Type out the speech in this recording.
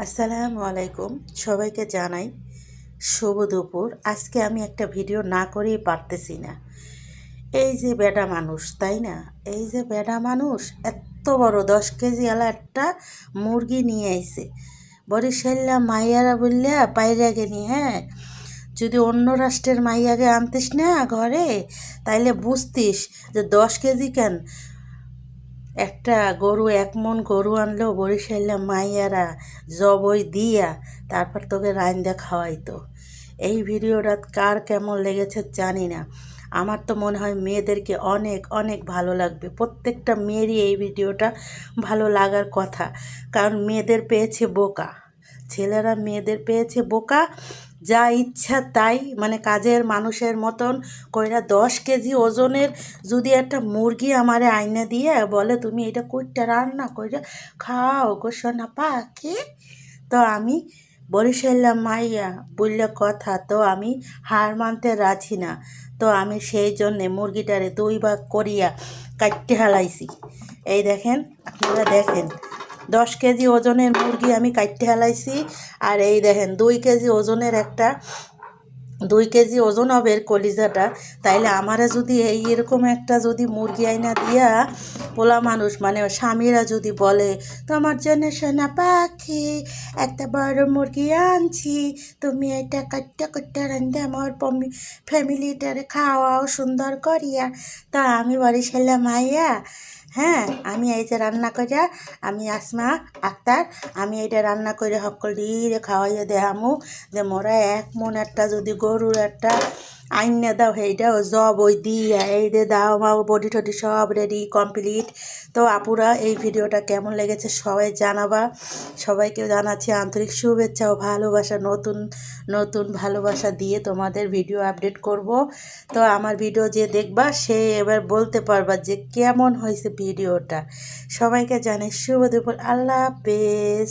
আসসালামু আলাইকুম। সবাইকে জানাই শুভ দুপুর। আজকে আমি একটা ভিডিও না করেই পারতেছি না। এই যে বেডা মানুষ, তাই না? এই যে বেডা মানুষ এত বড় 10 কেজি আলা একটা মুরগি নিয়ে আইছে। বরিশাল্লা মাইয়ারা বললা পাইরা গেনি, হ্যাঁ। যদি অন্য রাষ্ট্রের মাইয়াকে আনতিস না ঘরে, তাইলে বুঝতিস যে 10 কেজি কেন। একটা গরু, 1 মণ গরু আনলেও বরিশাল্লা মাইয়ারা জবই দিয়া তারপর তোকে রাইন্দা খাওয়াইতো। এই ভিডিওটা কার কেমন লেগেছে জানি না। আমার তো মনে হয় মেয়েদেরকে অনেক অনেক ভালো লাগবে। প্রত্যেকটা মেয়েরই এই ভিডিওটা ভালো লাগার কথা, কারণ মেয়েদের পেয়েছে বোকা, ছেলেরা মেয়েদের পেয়েছে বোকা। যা ইচ্ছা তাই, মানে কাজের মানুষের মতন কইরা 10 কেজি ওজনের যদি একটা মুরগি আমারে আইনা দিয়ে বলে তুমি এটা কইটা রান্না কইরা খাও গো সোনা পাখি, তো আমি বরিশাল্লা মাইয়া বললে কথা, তো আমি হার মানতে রাজি না। তো আমি সেই জন্যে মুরগিটারে 2 ভাগ করিয়া কাটতে হালাইছি। এই দেখেন, আপনারা দেখেন, 10 কেজি ওজনের মুরগি আমি কাটতে হালাইছি। আর এই দেখেন 2 কেজি ওজনের একটা, 2 কেজি ওজন হবে এর কলিজাটা। তাইলে আমারা যদি এরকম একটা যদি মুরগি আইনা দিয়া পোলা মানুষ মানে স্বামীরা যদি বলে তোমার জন্য সোনা পাখি একটা বড় মুরগি আনছি, তুমি এটা কাটটা কাটটা রান্ধে আমার ফ্যামিলিটারে খাওয়াও সুন্দর করিয়া, তা আমি বরিশাল্লা মাইয়া, হ্যাঁ, আমি এই যে রান্না করিয়া, আমি আসমা আক্তার, আমি এটা রান্না করে সকল দিয়ে খাওয়াইয়া দেহামু যে মোরা 1 মণ একটা যদি গরুর একটা আইনা দাও, সেইটাও জব ওই দিয়া এই দে দাও মাও বডি টডি সব রেডি কমপ্লিট। তো আপুরা, এই ভিডিওটা কেমন লেগেছে সবাই জানাবা। সবাইকে জানাচ্ছি আন্তরিক শুভেচ্ছা ও ভালোবাসা। নতুন নতুন ভালোবাসা দিয়ে তোমাদের ভিডিও আপডেট করব। তো আমার ভিডিও যে দেখবা সে এবার বলতে পারবা যে কেমন হয়েছে ভিডিওটা। সবাইকে জানাই শুভ দুপুর। আল্লাহ হাফেজ।